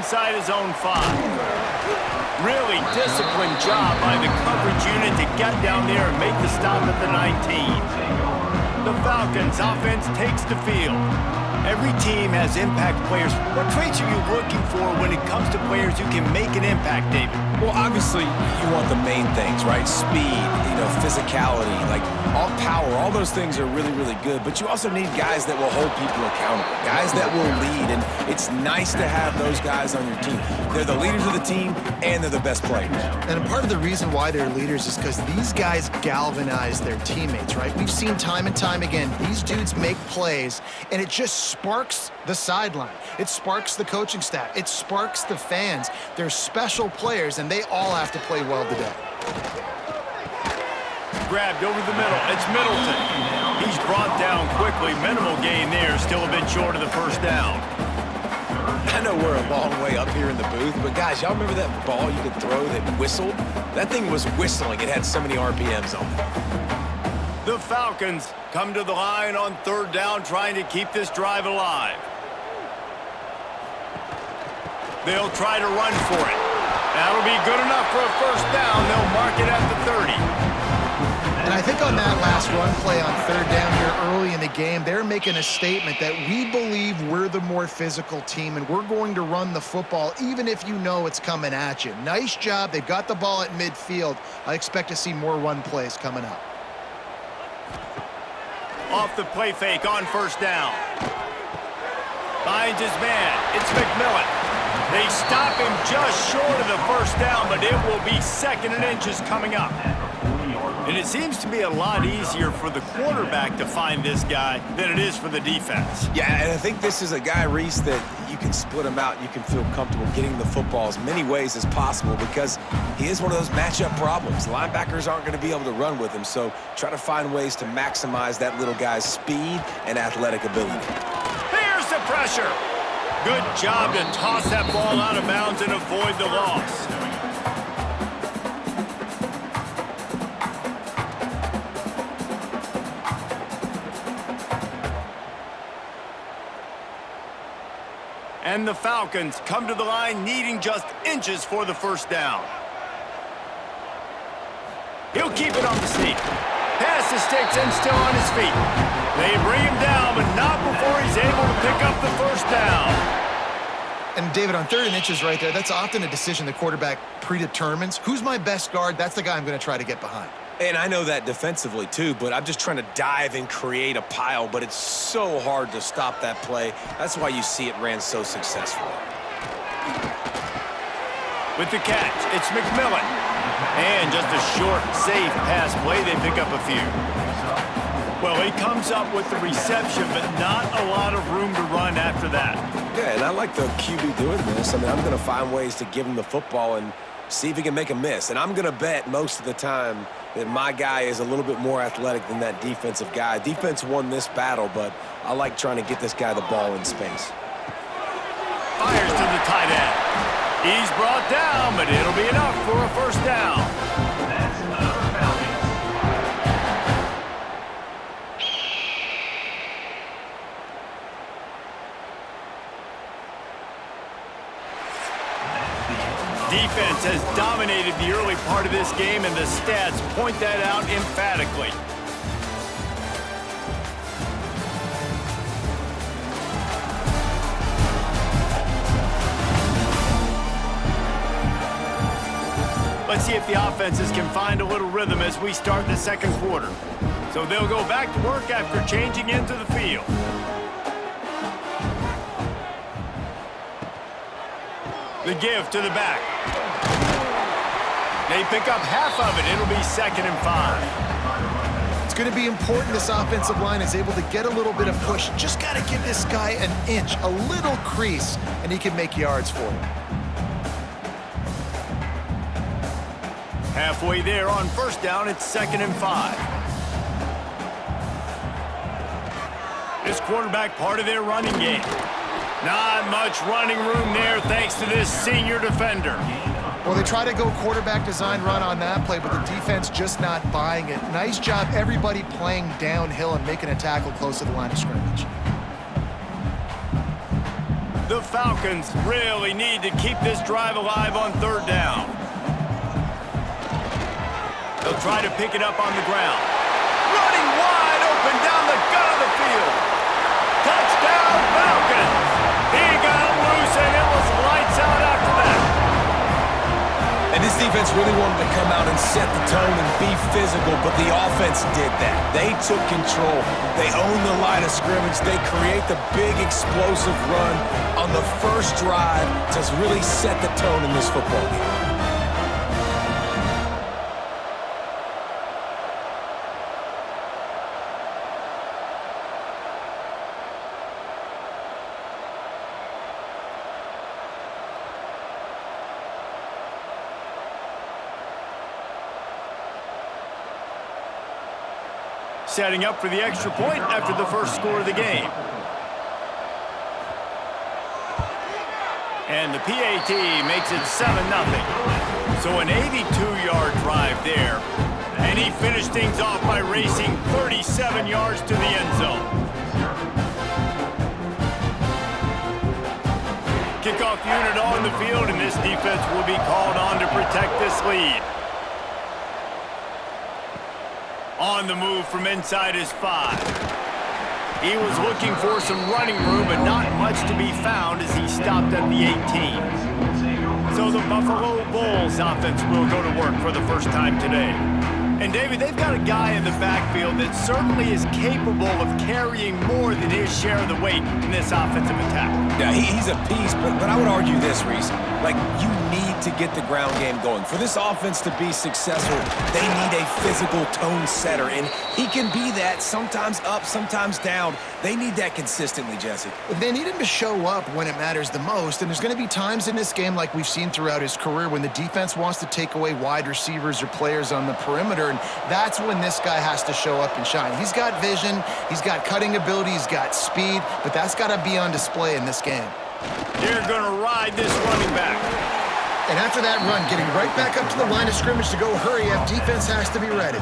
inside his own 5. Really disciplined job by the coverage unit to get down there and make the stop at the 19. The Falcons offense takes the field. Every team has impact players. What traits are you looking for when it comes to players who can make an impact, David? Well, obviously, you want the main things, right? Speed, physicality, like all power, all those things are really, really good. But you also need guys that will hold people accountable, guys that will lead. And it's nice to have those guys on your team. They're the leaders of the team, and they're the best players. And part of the reason why they're leaders is because these guys galvanize their teammates, right? We've seen time and time again, these dudes make plays, and it just sparks the sideline. It sparks the coaching staff. It sparks the fans. They're special players, and they all have to play well today. Grabbed over the middle. It's Middleton. He's brought down quickly. Minimal gain there. Still a bit short of the first down. I know we're a long way up here in the booth, but guys, y'all remember that ball you could throw that whistled? That thing was whistling. It had so many RPMs on it. The Falcons come to the line on 3rd down, trying to keep this drive alive. They'll try to run for it. That'll be good enough for a first down. They'll mark it at the 30. And I think on that last run play on 3rd down here early in the game, they're making a statement that we believe we're the more physical team and we're going to run the football even if you know it's coming at you. Nice job. They've got the ball at midfield. I expect to see more run plays coming up. Off the play fake on 1st down. Finds his man. It's McMillan. They stop him just short of the first down, but it will be 2nd and inches coming up. And it seems to be a lot easier for the quarterback to find this guy than it is for the defense. Yeah, and I think this is a guy, Reese, that you can split him out. You can feel comfortable getting the football as many ways as possible because he is one of those matchup problems. Linebackers aren't going to be able to run with him, so try to find ways to maximize that little guy's speed and athletic ability. Here's the pressure. Good job to toss that ball out of bounds and avoid the loss. And the Falcons come to the line needing just inches for the first down. He'll keep it on the sneak. Pass the sticks and still on his feet. They bring him down, but not before he's able to pick up the first down. And David, on 3rd and inches right there, that's often a decision the quarterback predetermines. Who's my best guard? That's the guy I'm going to try to get behind. And I know that defensively too, but I'm just trying to dive and create a pile, but it's so hard to stop that play. That's why you see it ran so successfully. With the catch, it's McMillan. And just a short, safe pass play, they pick up a few. Well, he comes up with the reception, but not a lot of room to run after that. Yeah, and I like the QB doing this. I mean, I'm going to find ways to give him the football and see if he can make a miss. And I'm going to bet most of the time that my guy is a little bit more athletic than that defensive guy. Defense won this battle, but I like trying to get this guy the ball in space. Fires to the tight end. He's brought down, but it'll be enough for a first down. That's another penalty. Defense has dominated the early part of this game, and the stats point that out emphatically. Let's see if the offenses can find a little rhythm as we start the 2nd quarter. So they'll go back to work after changing into the field. The give to the back. They pick up half of it. It'll be 2nd and 5. It's going to be important this offensive line is able to get a little bit of push. Just got to give this guy an inch, a little crease, and he can make yards for you. Halfway there on 1st down, it's 2nd and 5. This quarterback part of their running game. Not much running room there thanks to this senior defender. Well, they try to go quarterback design run on that play, but the defense just not buying it. Nice job, everybody playing downhill and making a tackle close to the line of scrimmage. The Falcons really need to keep this drive alive on third down. They'll try to pick it up on the ground. Running wide open down the gut of the field. Touchdown, Falcons! He got loose, and it was lights out after that. And this defense really wanted to come out and set the tone and be physical, but the offense did that. They took control. They owned the line of scrimmage. They create the big explosive run on the first drive to really set the tone in this football game. Setting up for the extra point after the first score of the game. And the PAT makes it 7-0. So an 82-yard drive there. And he finished things off by racing 37 yards to the end zone. Kickoff unit on the field, and this defense will be called on to protect this lead. On the move from inside his 5. He was looking for some running room, but not much to be found as he stopped at the 18. So the Buffalo Bulls offense will go to work for the first time today. And David, they've got a guy in the backfield that certainly is capable of carrying more than his share of the weight in this offensive attack. Yeah, he's a piece, but I would argue this, Reese. Like, you need to get the ground game going. For this offense to be successful, they need a physical tone setter, and he can be that, sometimes up, sometimes down. They need that consistently, Jesse. They need him to show up when it matters the most, and there's going to be times in this game like we've seen throughout his career when the defense wants to take away wide receivers or players on the perimeter, and that's when this guy has to show up and shine. He's got vision, he's got cutting ability, he's got speed, but that's got to be on display in this game. They're going to ride this running back. And after that run, getting right back up to the line of scrimmage to go hurry up, defense has to be ready.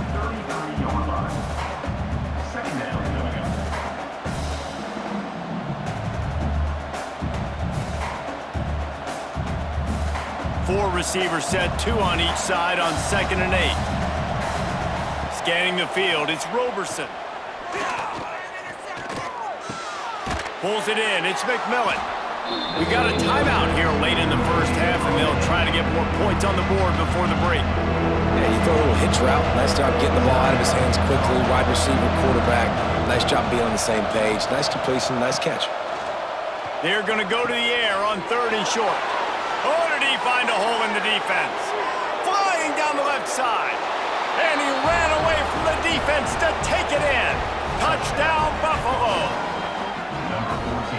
Four receivers set, 2 on each side on 2nd and 8. Scanning the field, it's Roberson. Pulls it in, it's McMillan. We got a timeout here late in the first half, and they'll try to get more points on the board before the break. And you throw a little hitch route. Nice job getting the ball out of his hands quickly. Wide receiver, quarterback. Nice job being on the same page. Nice completion, nice catch. They're going to go to the air on 3rd and short. Oh, did he find a hole in the defense? Flying down the left side. And he ran away from the defense to take it in. Touchdown, Buffalo.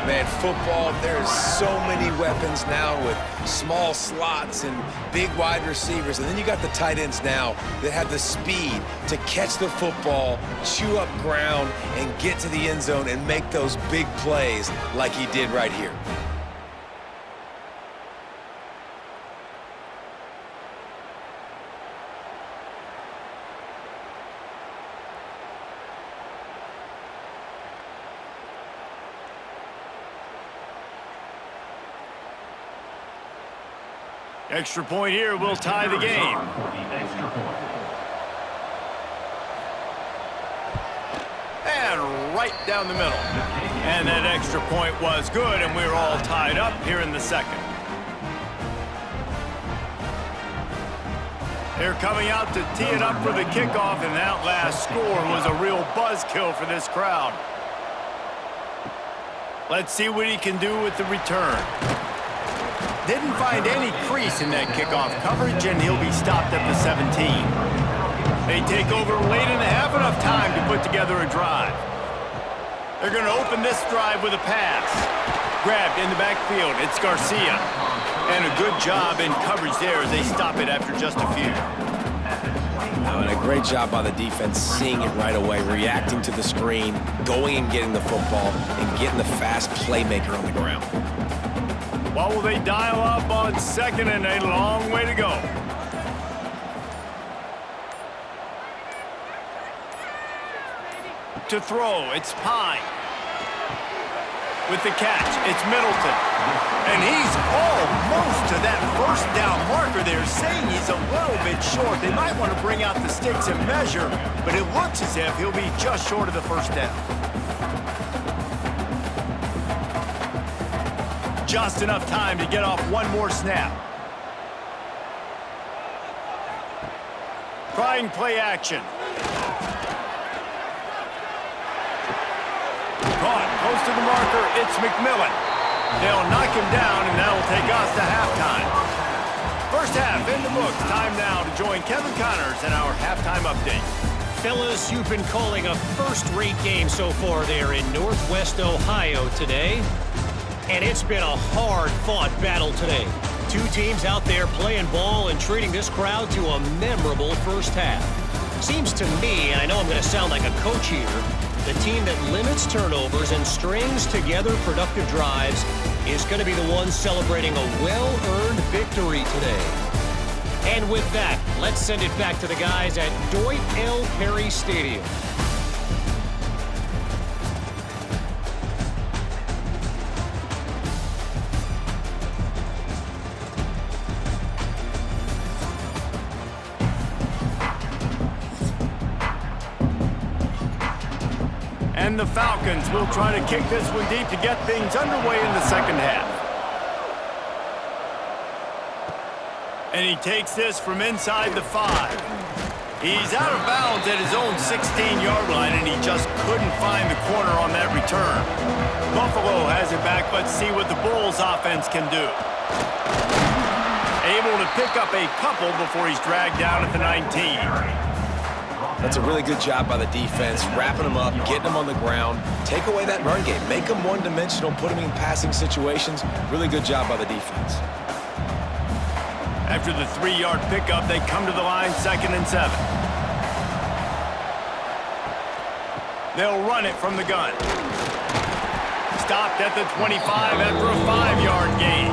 Man, football, there's so many weapons now with small slots and big wide receivers. And then you got the tight ends now that have the speed to catch the football, chew up ground, and get to the end zone and make those big plays like he did right here. Extra point here will tie the game. And right down the middle. And that extra point was good, and we're all tied up here in the second. They're coming out to tee it up for the kickoff, and that last score was a real buzzkill for this crowd. Let's see what he can do with the return. Didn't find any crease in that kickoff coverage, and he'll be stopped at the 17. They take over late in the half, enough time to put together a drive. They're going to open this drive with a pass. Grabbed in the backfield, it's Garcia. And a good job in coverage there as they stop it after just a few. And a great job by the defense seeing it right away, reacting to the screen, going and getting the football, and getting the fast playmaker on the ground. What will they dial up on 2nd and a long way to go? To throw, it's Pine. With the catch, it's Middleton. And he's almost to that first down marker there, saying he's a little bit short. They might want to bring out the sticks and measure, but it looks as if he'll be just short of the first down. Just enough time to get off one more snap. Trying play action. Caught, close to the marker, it's McMillan. They'll knock him down, and that'll take us to halftime. First half in the books. Time now to join Kevin Connors in our halftime update. Fellas, you've been calling a first-rate game so far there in Northwest Ohio today. And it's been a hard-fought battle today. Two teams out there playing ball and treating this crowd to a memorable first half. Seems to me, and I know I'm going to sound like a coach here, the team that limits turnovers and strings together productive drives is going to be the one celebrating a well-earned victory today. And with that, let's send it back to the guys at Dwight L. Perry Stadium. And the Falcons will try to kick this one deep to get things underway in the second half. And he takes this from inside the 5. He's out of bounds at his own 16-yard line, and he just couldn't find the corner on that return. Buffalo has it back. Let's see what the Bulls offense can do. Able to pick up a couple before he's dragged down at the 19. That's a really good job by the defense, wrapping them up, getting them on the ground. Take away that run game. Make them one-dimensional, put them in passing situations. Really good job by the defense. After the 3-yard pickup, they come to the line, 2nd and 7. They'll run it from the gun. Stopped at the 25 after a 5-yard gain.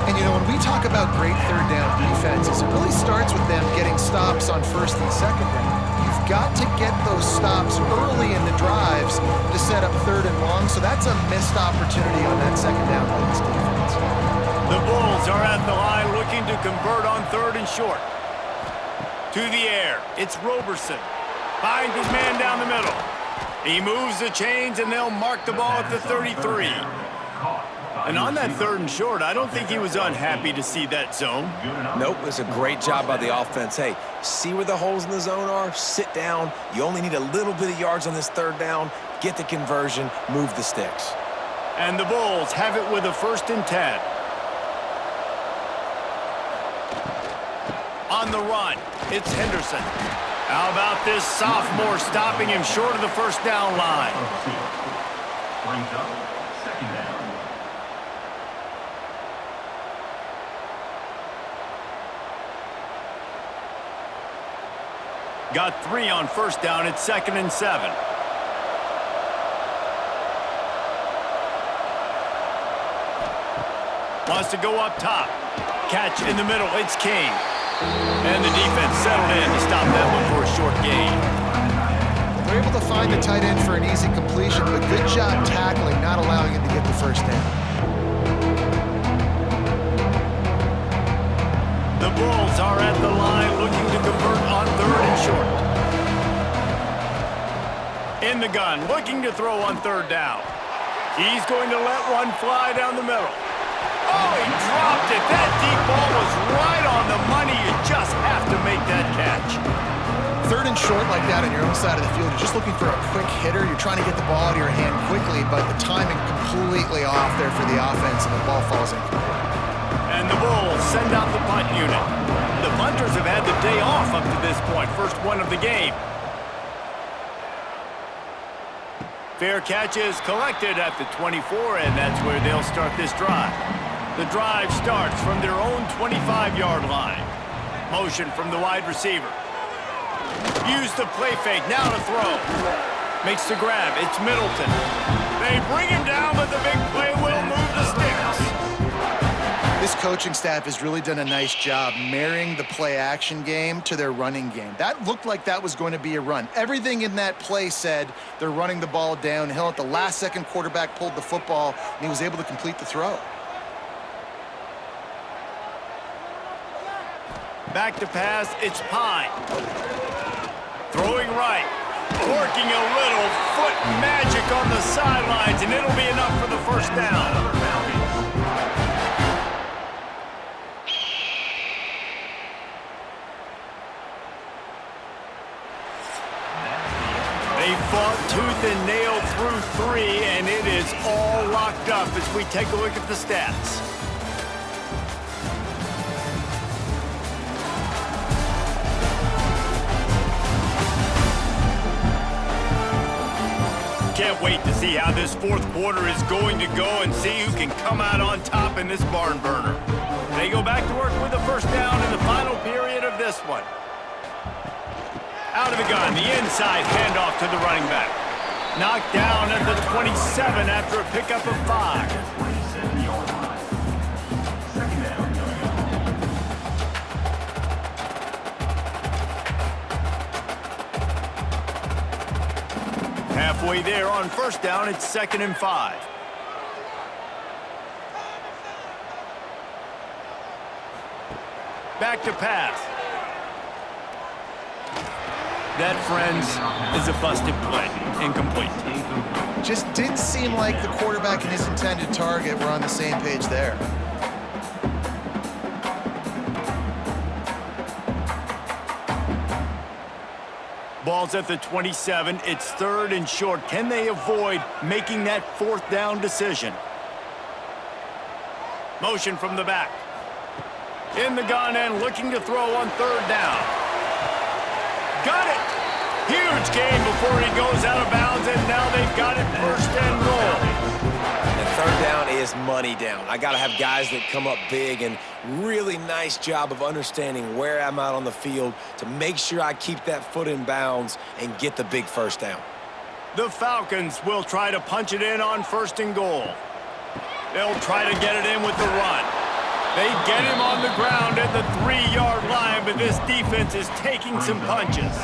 And, you know, when we talk about great third down defenses, it really starts with them getting stops on first and second down. You've got to get those stops early in the drives to set up third and long, so that's a missed opportunity on that second down by this defense. The Bulls are at the line looking to convert on 3rd and short. To the air, it's Roberson. Finds his man down the middle. He moves the chains, and they'll mark the ball at the 33. And on that 3rd and short, I don't think he was unhappy to see that zone. Nope, it was a great job by the offense. Hey, see where the holes in the zone are? Sit down. You only need a little bit of yards on this 3rd down. Get the conversion, move the sticks. And the Bulls have it with a 1st and 10. On the run, it's Henderson. How about this sophomore stopping him short of the first down line? Brings up 2nd down. Got 3 on first down. It's 2nd and 7. Wants to go up top. Catch in the middle. It's King. And the defense settled in to stop that one for a short gain. They're able to find the tight end for an easy completion, but good job tackling, not allowing him to get the first down. The Bulls are at the line looking to convert on 3rd and short. In the gun, looking to throw on 3rd down. He's going to let one fly down the middle. Oh, he dropped it. That deep ball was right on the money. You just have to make that catch. 3rd and short like that on your own side of the field, you're just looking for a quick hitter. You're trying to get the ball out of your hand quickly, but the timing completely off there for the offense, and the ball falls incomplete. And the Bulls send out the punt unit. The punters have had the day off up to this point. First one of the game. Fair catch is collected at the 24, and that's where they'll start this drive. The drive starts from their own 25-yard line. Motion from the wide receiver. Use the play fake, now to throw. Makes the grab, it's Middleton. They bring him down, but the big play will move the sticks. This coaching staff has really done a nice job marrying the play-action game to their running game. That looked like that was going to be a run. Everything in that play said they're running the ball downhill. At the last second, quarterback pulled the football, and he was able to complete the throw. Back to pass, it's Pine. Throwing right. Working a little foot magic on the sidelines, and it'll be enough for the first down. They fought tooth and nail through 3, and it is all locked up as we take a look at the stats. Can't wait to see how this fourth quarter is going to go and see who can come out on top in this barn burner. They go back to work with the first down in the final period of this one. Out of the gun, the inside handoff to the running back. Knocked down at the 27 after a pickup of 5. 27-yard line. Second down. Halfway there on first down, it's 2nd and 5. Back to pass. That, friends, is a busted play. Incomplete. Just didn't seem like the quarterback and his intended target were on the same page there. Ball's at the 27. It's 3rd and short. Can they avoid making that 4th down decision? Motion from the back. In the gun and looking to throw on 3rd down. Got it! Huge gain before he goes out of bounds, and now they've got it 1st and goal. And 3rd down is money down. I got to have guys that come up big, and really nice job of understanding where I'm out on the field to make sure I keep that foot in bounds and get the big 1st down. The Falcons will try to punch it in on 1st and goal. They'll try to get it in with the run. They get him on the ground at the 3-yard line, but this defense is taking some punches.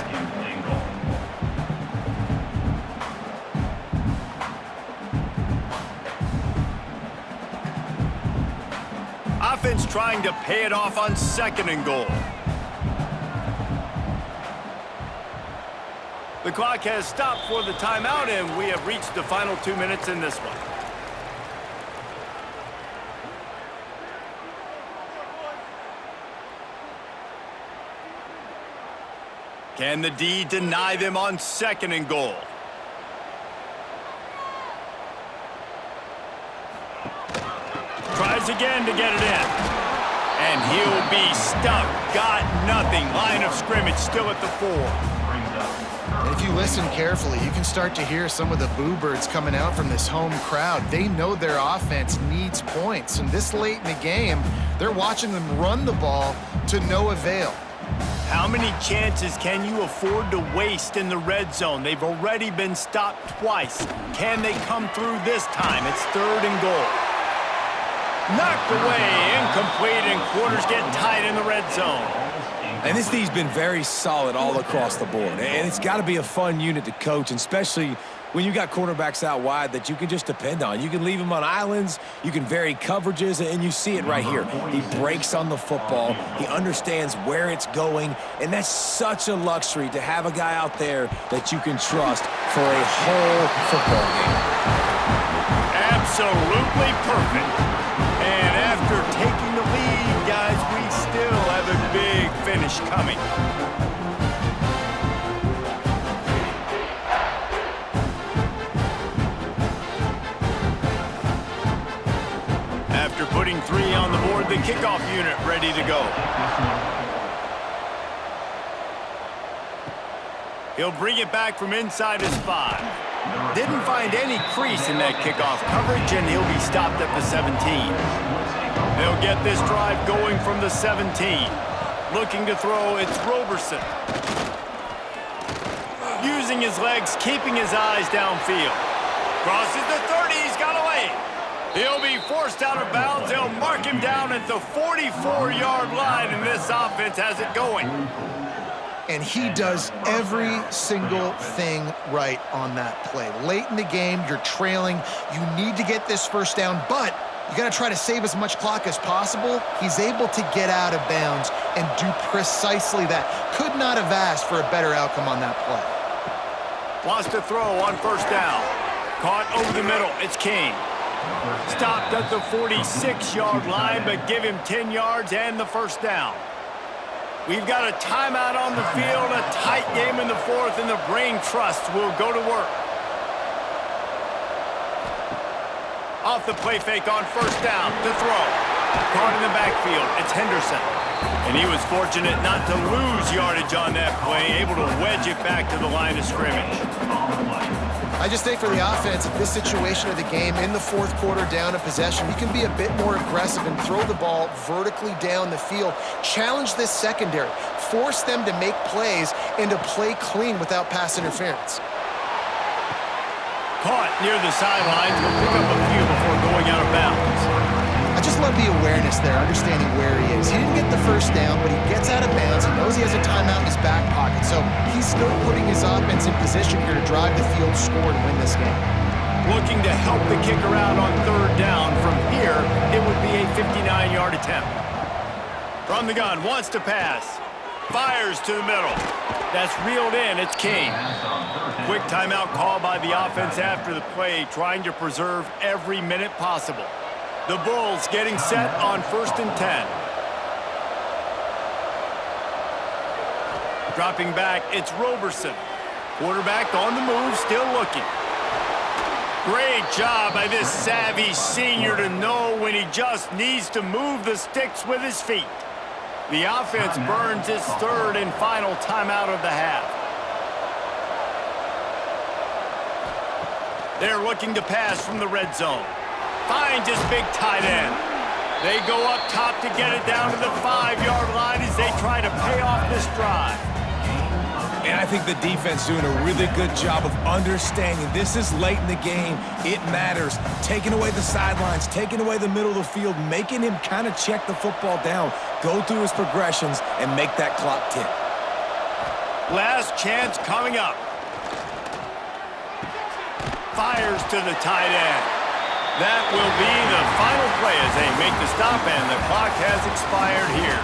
Offense trying to pay it off on 2nd and goal. The clock has stopped for the timeout, and we have reached the final 2 minutes in this one. Can the D deny them on 2nd and goal? Tries again to get it in. And he'll be stuck. Got nothing. Line of scrimmage still at the 4. And if you listen carefully, you can start to hear some of the boo birds coming out from this home crowd. They know their offense needs points. And this late in the game, they're watching them run the ball to no avail. How many chances can you afford to waste in the red zone? They've already been stopped twice. Can they come through this time? It's 3rd and goal. Knocked away, incomplete, and quarters get tight in the red zone. And this D's been very solid all across the board. And it's got to be a fun unit to coach, and especially when you got quarterbacks out wide that you can just depend on. You can leave them on islands, you can vary coverages, and you see it right here. He breaks on the football, he understands where it's going, and that's such a luxury to have a guy out there that you can trust for a whole football game. Absolutely perfect. And after taking the lead, guys, we still have a big finish coming. After putting 3 on the board, the kickoff unit ready to go. He'll bring it back from inside his 5. Didn't find any crease in that kickoff coverage, and he'll be stopped at the 17. They'll get this drive going from the 17. Looking to throw, it's Roberson. Using his legs, keeping his eyes downfield. Crosses the 30, he's got away. He'll be forced out of bounds. They'll mark him down at the 44-yard line, and this offense has it going. And he does every single thing right on that play. Late in the game, you're trailing. You need to get this first down, but you got to try to save as much clock as possible. He's able to get out of bounds and do precisely that. Could not have asked for a better outcome on that play. Wants to throw on first down. Caught over the middle. It's King. Stopped at the 46-yard line, but give him 10 yards and the first down. We've got a timeout on the field, a tight game in the fourth, and the Brain Trust will go to work. Off the play fake on first down to throw. Caught in the backfield. It's Henderson. And he was fortunate not to lose yardage on that play, able to wedge it back to the line of scrimmage. I just think for the offense, in this situation of the game, in the fourth quarter down a possession, you can be a bit more aggressive and throw the ball vertically down the field. Challenge this secondary. Force them to make plays and to play clean without pass interference. Caught near the sidelines. Will pick up a few before going out of bounds. I just love the awareness there, understanding where he is. He didn't get the first down, but he gets out of bounds. He knows he has a timeout in his back pocket, so he's still putting his offense in position here to drive the field, score, and win this game. Looking to help the kicker out on third down. From here, it would be a 59-yard attempt. From the gun, wants to pass. Fires to the middle. That's reeled in. It's King. Quick timeout call by the offense after the play, trying to preserve every minute possible. The Bulls getting set on 1st and 10. Dropping back, it's Roberson. Quarterback on the move, still looking. Great job by this savvy senior to know when he just needs to move the sticks with his feet. The offense burns its third and final timeout of the half. They're looking to pass from the red zone. Finds his big tight end. They go up top to get it down to the 5-yard line as they try to pay off this drive. And I think the defense doing a really good job of understanding this is late in the game. It matters. Taking away the sidelines, taking away the middle of the field, making him kind of check the football down, go through his progressions, and make that clock tick. Last chance coming up. Fires to the tight end. That will be the final play as they make the stop, and the clock has expired here.